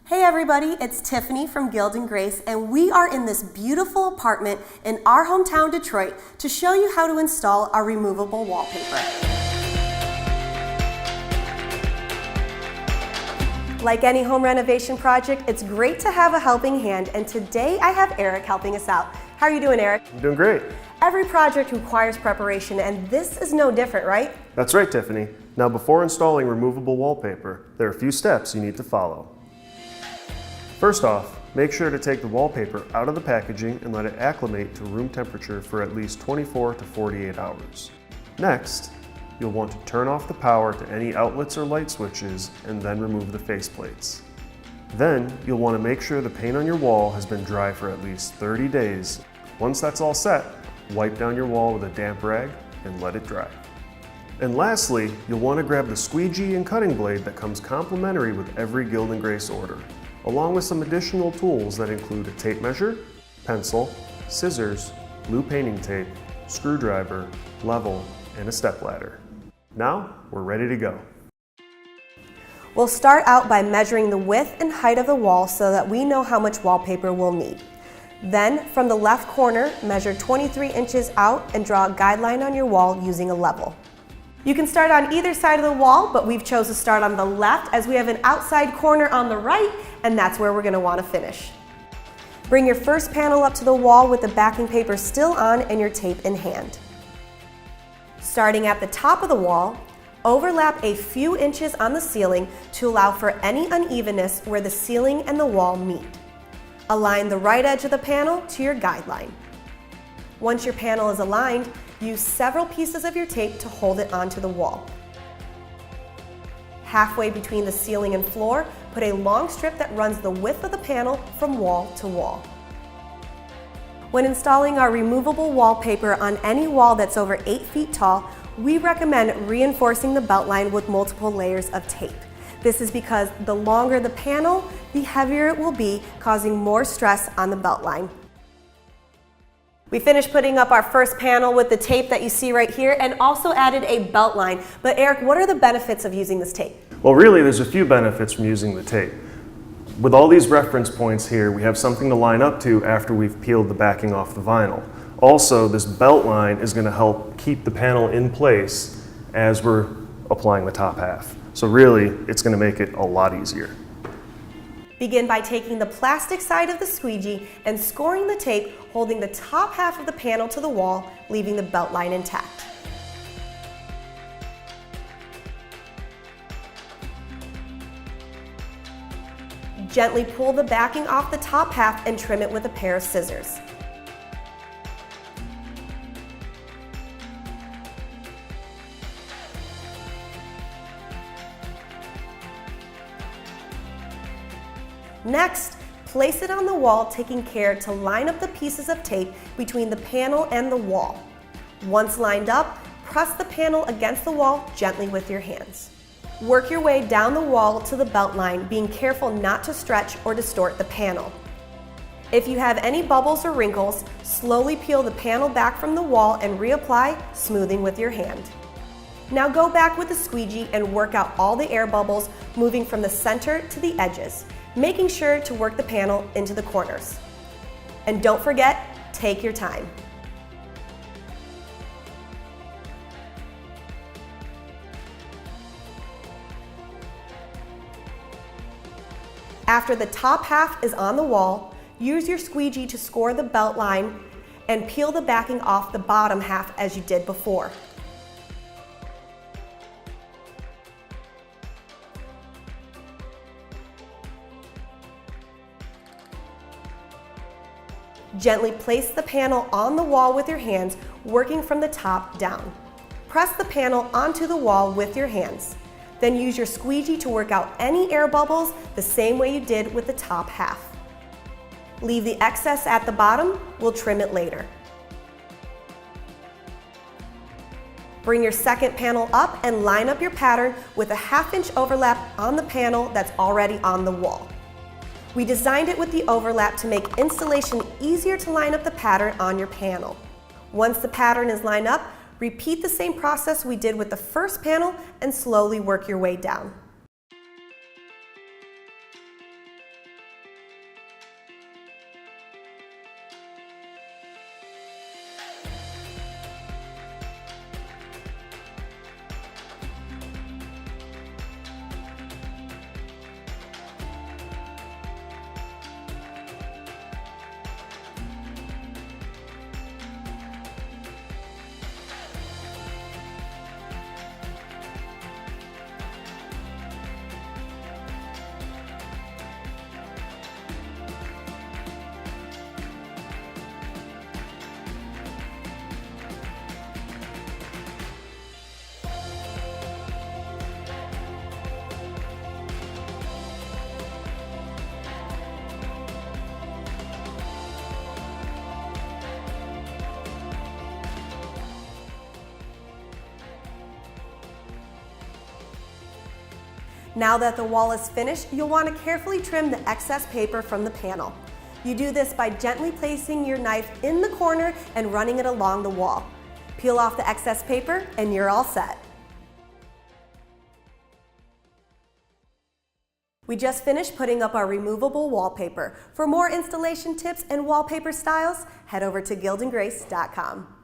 Hey everybody, it's Tiffany from Guild and Grace, and we are in this beautiful apartment in our hometown Detroit to show you how to install our removable wallpaper. Like any home renovation project, it's great to have a helping hand, and today I have Eric helping us out. How are you doing, Eric? I'm doing great. Every project requires preparation, and this is no different, right? That's right, Tiffany. Now, before installing removable wallpaper, there are a few steps you need to follow. First off, make sure to take the wallpaper out of the packaging and let it acclimate to room temperature for at least 24 to 48 hours. Next, you'll want to turn off the power to any outlets or light switches and then remove the faceplates. Then, you'll want to make sure the paint on your wall has been dry for at least 30 days. Once that's all set, wipe down your wall with a damp rag and let it dry. And lastly, you'll want to grab the squeegee and cutting blade that comes complimentary with every Guild and Grace order, along with some additional tools that include a tape measure, pencil, scissors, blue painting tape, screwdriver, level, and a stepladder. Now, we're ready to go. We'll start out by measuring the width and height of the wall so that we know how much wallpaper we'll need. Then, from the left corner, measure 23 inches out and draw a guideline on your wall using a level. You can start on either side of the wall, but we've chosen to start on the left as we have an outside corner on the right, and that's where we're going to want to finish. Bring your first panel up to the wall with the backing paper still on and your tape in hand. Starting at the top of the wall, overlap a few inches on the ceiling to allow for any unevenness where the ceiling and the wall meet. Align the right edge of the panel to your guideline. Once your panel is aligned, use several pieces of your tape to hold it onto the wall. Halfway between the ceiling and floor, put a long strip that runs the width of the panel from wall to wall. When installing our removable wallpaper on any wall that's over 8 feet tall, we recommend reinforcing the belt line with multiple layers of tape. This is because the longer the panel, the heavier it will be, causing more stress on the belt line. We finished putting up our first panel with the tape that you see right here and also added a belt line. But Eric, what are the benefits of using this tape? Well, really, there's a few benefits from using the tape. With all these reference points here, we have something to line up to after we've peeled the backing off the vinyl. Also, this belt line is going to help keep the panel in place as we're applying the top half. So really, it's going to make it a lot easier. Begin by taking the plastic side of the squeegee and scoring the tape, holding the top half of the panel to the wall, leaving the belt line intact. Gently pull the backing off the top half and trim it with a pair of scissors. Next, place it on the wall, taking care to line up the pieces of tape between the panel and the wall. Once lined up, press the panel against the wall gently with your hands. Work your way down the wall to the belt line, being careful not to stretch or distort the panel. If you have any bubbles or wrinkles, slowly peel the panel back from the wall and reapply, smoothing with your hand. Now go back with the squeegee and work out all the air bubbles, moving from the center to the edges, making sure to work the panel into the corners. And don't forget, take your time. After the top half is on the wall, use your squeegee to score the belt line and peel the backing off the bottom half as you did before. Gently place the panel on the wall with your hands, working from the top down. Press the panel onto the wall with your hands. Then use your squeegee to work out any air bubbles the same way you did with the top half. Leave the excess at the bottom, we'll trim it later. Bring your second panel up and line up your pattern with a 1/2 inch overlap on the panel that's already on the wall. We designed it with the overlap to make installation easier to line up the pattern on your panel. Once the pattern is lined up, repeat the same process we did with the first panel and slowly work your way down. Now that the wall is finished, you'll want to carefully trim the excess paper from the panel. You do this by gently placing your knife in the corner and running it along the wall. Peel off the excess paper and you're all set. We just finished putting up our removable wallpaper. For more installation tips and wallpaper styles, head over to gildandgrace.com.